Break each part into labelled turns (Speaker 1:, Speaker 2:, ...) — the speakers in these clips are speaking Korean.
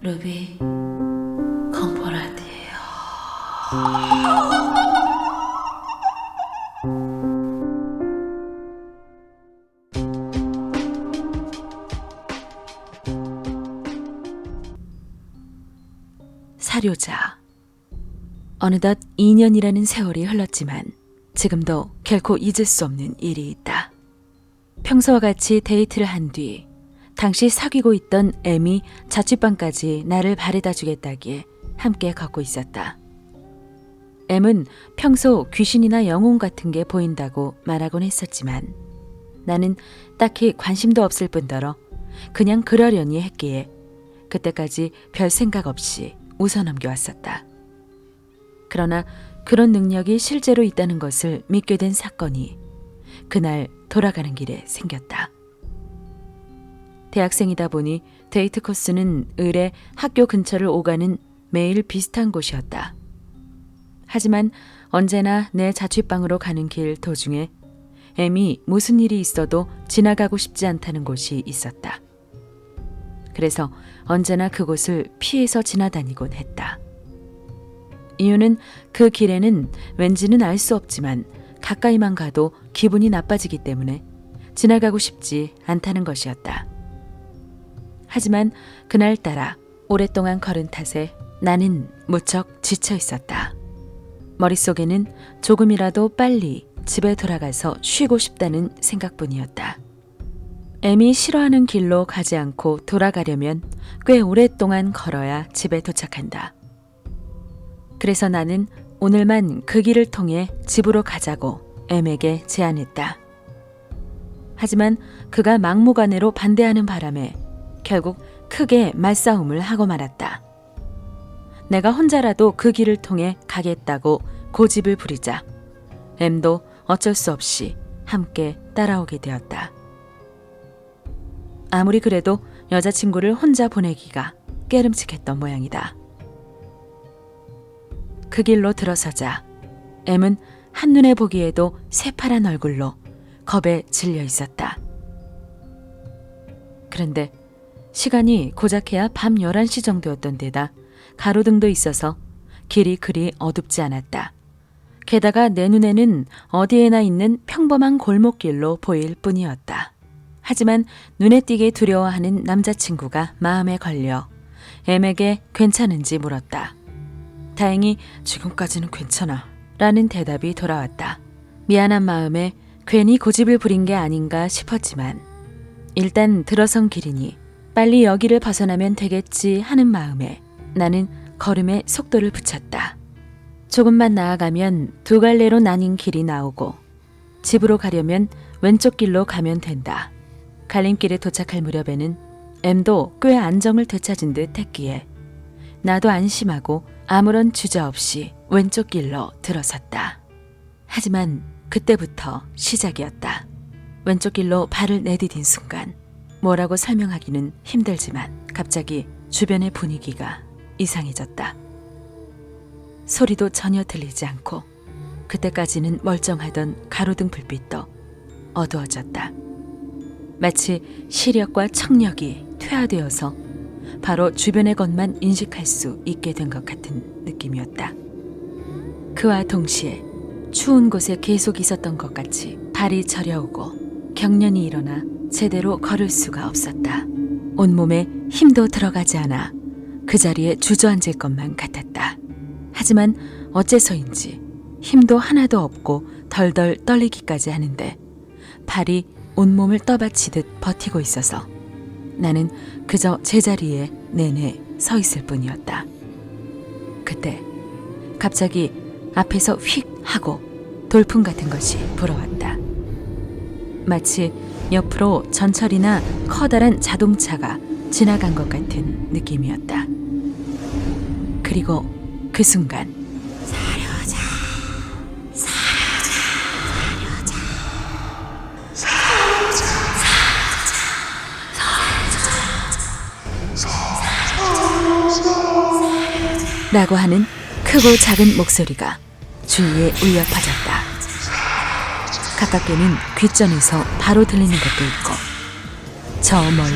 Speaker 1: 루비 컴포라디에요. 사료자. 어느덧 2년이라는 세월이 흘렀지만 지금도 결코 잊을 수 없는 일이 있다. 평소와 같이 데이트를 한 뒤 당시 사귀고 있던 M이 자취방까지 나를 바래다 주겠다기에 함께 걷고 있었다. M은 평소 귀신이나 영혼 같은 게 보인다고 말하곤 했었지만 나는 딱히 관심도 없을 뿐더러 그냥 그러려니 했기에 그때까지 별 생각 없이 웃어 넘겨왔었다. 그러나 그런 능력이 실제로 있다는 것을 믿게 된 사건이 그날 돌아가는 길에 생겼다. 대학생이다 보니 데이트 코스는 을의 학교 근처를 오가는 매일 비슷한 곳이었다. 하지만 언제나 내 자취방으로 가는 길 도중에 M이 무슨 일이 있어도 지나가고 싶지 않다는 곳이 있었다. 그래서 언제나 그곳을 피해서 지나다니곤 했다. 이유는 그 길에는 왠지는 알 수 없지만 가까이만 가도 기분이 나빠지기 때문에 지나가고 싶지 않다는 것이었다. 하지만 그날따라 오랫동안 걸은 탓에 나는 무척 지쳐 있었다. 머릿속에는 조금이라도 빨리 집에 돌아가서 쉬고 싶다는 생각뿐이었다. M이 싫어하는 길로 가지 않고 돌아가려면 꽤 오랫동안 걸어야 집에 도착한다. 그래서 나는 오늘만 그 길을 통해 집으로 가자고 M에게 제안했다. 하지만 그가 막무가내로 반대하는 바람에 결국 크게 말싸움을 하고 말았다. 내가 혼자라도 그 길을 통해 가겠다고 고집을 부리자 M도 어쩔 수 없이 함께 따라오게 되었다. 아무리 그래도 여자친구를 혼자 보내기가 깨름칙했던 모양이다. 그 길로 들어서자 M은 한눈에 보기에도 새파란 얼굴로 겁에 질려 있었다. 그런데 시간이 고작해야 밤 11시 정도였던 데다 가로등도 있어서 길이 그리 어둡지 않았다. 게다가 내 눈에는 어디에나 있는 평범한 골목길로 보일 뿐이었다. 하지만 눈에 띄게 두려워하는 남자친구가 마음에 걸려 M에게 괜찮은지 물었다. 다행히 지금까지는 괜찮아 라는 대답이 돌아왔다. 미안한 마음에 괜히 고집을 부린 게 아닌가 싶었지만 일단 들어선 길이니 빨리 여기를 벗어나면 되겠지 하는 마음에 나는 걸음에 속도를 붙였다. 조금만 나아가면 두 갈래로 나뉜 길이 나오고 집으로 가려면 왼쪽 길로 가면 된다. 갈림길에 도착할 무렵에는 M도 꽤 안정을 되찾은 듯 했기에 나도 안심하고 아무런 주저없이 왼쪽 길로 들어섰다. 하지만 그때부터 시작이었다. 왼쪽 길로 발을 내디딘 순간 뭐라고 설명하기는 힘들지만 갑자기 주변의 분위기가 이상해졌다. 소리도 전혀 들리지 않고 그때까지는 멀쩡하던 가로등 불빛도 어두워졌다. 마치 시력과 청력이 퇴화되어서 바로 주변의 것만 인식할 수 있게 된 것 같은 느낌이었다. 그와 동시에 추운 곳에 계속 있었던 것 같이 발이 저려오고 경련이 일어나 제대로 걸을 수가 없었다. 온몸에 힘도 들어가지 않아 그 자리에 주저앉을 것만 같았다. 하지만 어째서인지 힘도 하나도 없고 덜덜 떨리기까지 하는데 발이 온몸을 떠받치듯 버티고 있어서 나는 그저 제자리에 내내 서 있을 뿐이었다. 그때 갑자기 앞에서 휙 하고 돌풍 같은 것이 불어왔다. 마치 옆으로 전철이나 커다란 자동차가 지나간 것 같은 느낌이었다. 그리고 그 순간 사려자, 사려자, 사려자, 사려자, 사려자 라고 하는 크고 작은 목소리가 주위에 울려 퍼졌다. 가깝게는 귓전에서 바로 들리는 것도 있고 저 멀리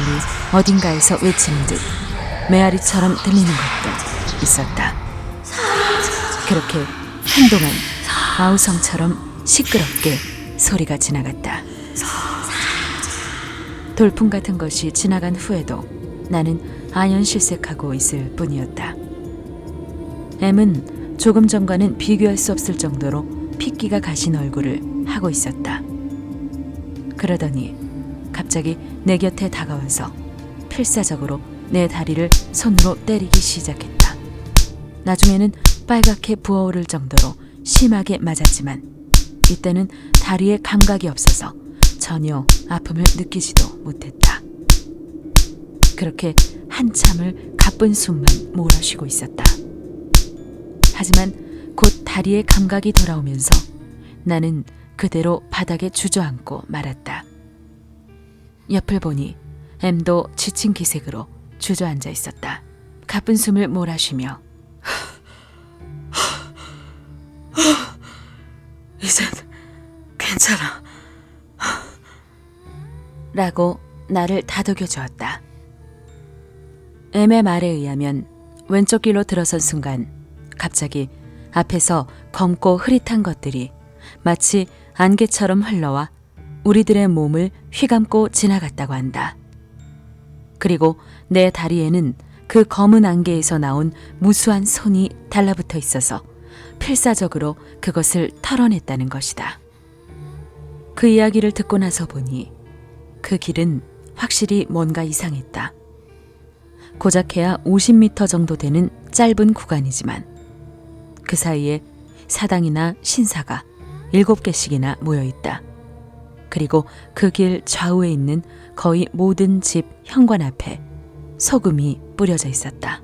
Speaker 1: 어딘가에서 외치는 듯 메아리처럼 들리는 것도 있었다. 그렇게 한동안 아우성처럼 시끄럽게 소리가 지나갔다. 돌풍 같은 것이 지나간 후에도 나는 아연실색하고 있을 뿐이었다. M은 조금 전과는 비교할 수 없을 정도로 핏기가 가신 얼굴을 하고 있었다. 그러더니 갑자기 내 곁에 다가와서 필사적으로 내 다리를 손으로 때리기 시작했다. 나중에는 빨갛게 부어오를 정도로 심하게 맞았지만 이때는 다리에 감각이 없어서 전혀 아픔을 느끼지도 못했다. 그렇게 한참을 가쁜 숨만 몰아쉬고 있었다. 하지만 곧 다리에 감각이 돌아오면서 나는 그대로 바닥에 주저앉고 말았다. 옆을 보니 M도 지친 기색으로 주저앉아 있었다. 가쁜 숨을 몰아쉬며
Speaker 2: 이젠 괜찮아.
Speaker 1: 라고 나를 다독여 주었다. M의 말에 의하면 왼쪽 길로 들어선 순간 갑자기 앞에서 검고 흐릿한 것들이 마치 안개처럼 흘러와 우리들의 몸을 휘감고 지나갔다고 한다. 그리고 내 다리에는 그 검은 안개에서 나온 무수한 손이 달라붙어 있어서 필사적으로 그것을 털어냈다는 것이다. 그 이야기를 듣고 나서 보니 그 길은 확실히 뭔가 이상했다. 고작해야 50m 정도 되는 짧은 구간이지만 그 사이에 사당이나 신사가 7개씩이나 모여있다. 그리고 그 길 좌우에 있는 거의 모든 집 현관 앞에 소금이 뿌려져 있었다.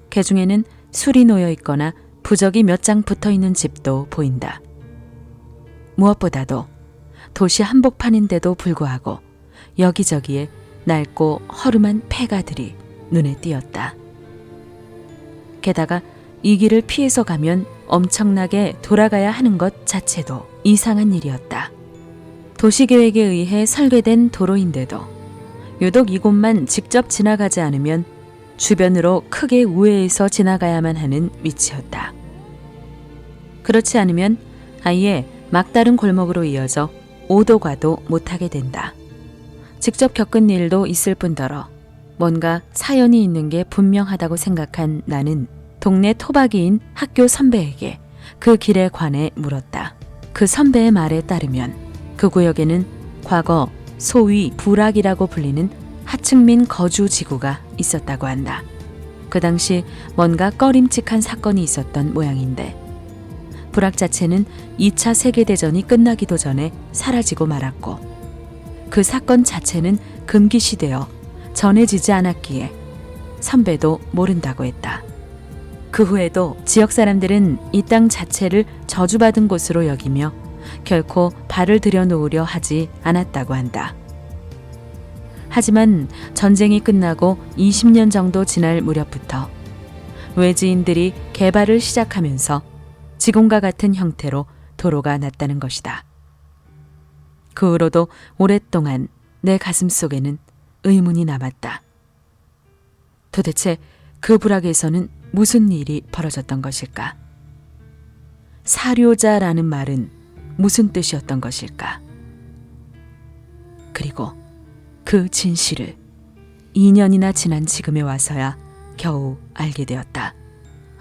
Speaker 1: 그 중에는 술이 놓여 있거나 부적이 몇 장 붙어 있는 집도 보인다. 무엇보다도 도시 한복판인데도 불구하고 여기저기에 낡고 허름한 폐가들이 눈에 띄었다. 게다가 이 길을 피해서 가면 엄청나게 돌아가야 하는 것 자체도 이상한 일이었다. 도시계획에 의해 설계된 도로인데도 유독 이곳만 직접 지나가지 않으면 주변으로 크게 우회해서 지나가야만 하는 위치였다. 그렇지 않으면 아예 막다른 골목으로 이어져 오도 가도 못하게 된다. 직접 겪은 일도 있을 뿐더러 뭔가 사연이 있는 게 분명하다고 생각한 나는 동네 토박이인 학교 선배에게 그 길에 관해 물었다. 그 선배의 말에 따르면 그 구역에는 과거 소위 불악이라고 불리는 하층민 거주 지구가 있었다고 한다. 그 당시 뭔가 꺼림칙한 사건이 있었던 모양인데 불악 자체는 2차 세계대전이 끝나기도 전에 사라지고 말았고 그 사건 자체는 금기시되어 전해지지 않았기에 선배도 모른다고 했다. 그 후에도 지역 사람들은 이 땅 자체를 저주받은 곳으로 여기며 결코 발을 들여놓으려 하지 않았다고 한다. 하지만 전쟁이 끝나고 20년 정도 지날 무렵부터 외지인들이 개발을 시작하면서 지금과 같은 형태로 도로가 났다는 것이다. 그 후로도 오랫동안 내 가슴 속에는 의문이 남았다. 도대체 그 불악에서는 무슨 일이 벌어졌던 것일까? 사료자라는 말은 무슨 뜻이었던 것일까? 그리고 그 진실을 2년이나 지난 지금에 와서야 겨우 알게 되었다.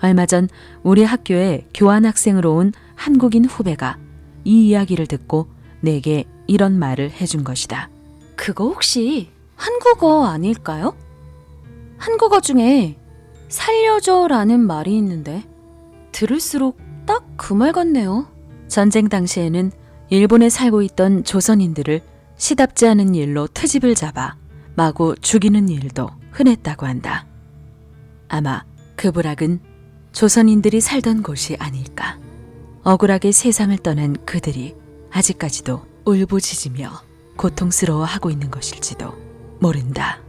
Speaker 1: 얼마 전 우리 학교에 교환학생으로 온 한국인 후배가 이 이야기를 듣고 내게 이런 말을 해준 것이다.
Speaker 2: 그거 혹시 한국어 아닐까요? 한국어 중에 살려줘라는 말이 있는데 들을수록 딱 그 말 같네요.
Speaker 1: 전쟁 당시에는 일본에 살고 있던 조선인들을 시답지 않은 일로 트집을 잡아 마구 죽이는 일도 흔했다고 한다. 아마 그 불악은 조선인들이 살던 곳이 아닐까. 억울하게 세상을 떠난 그들이 아직까지도 울부짖으며 고통스러워하고 있는 것일지도 모른다.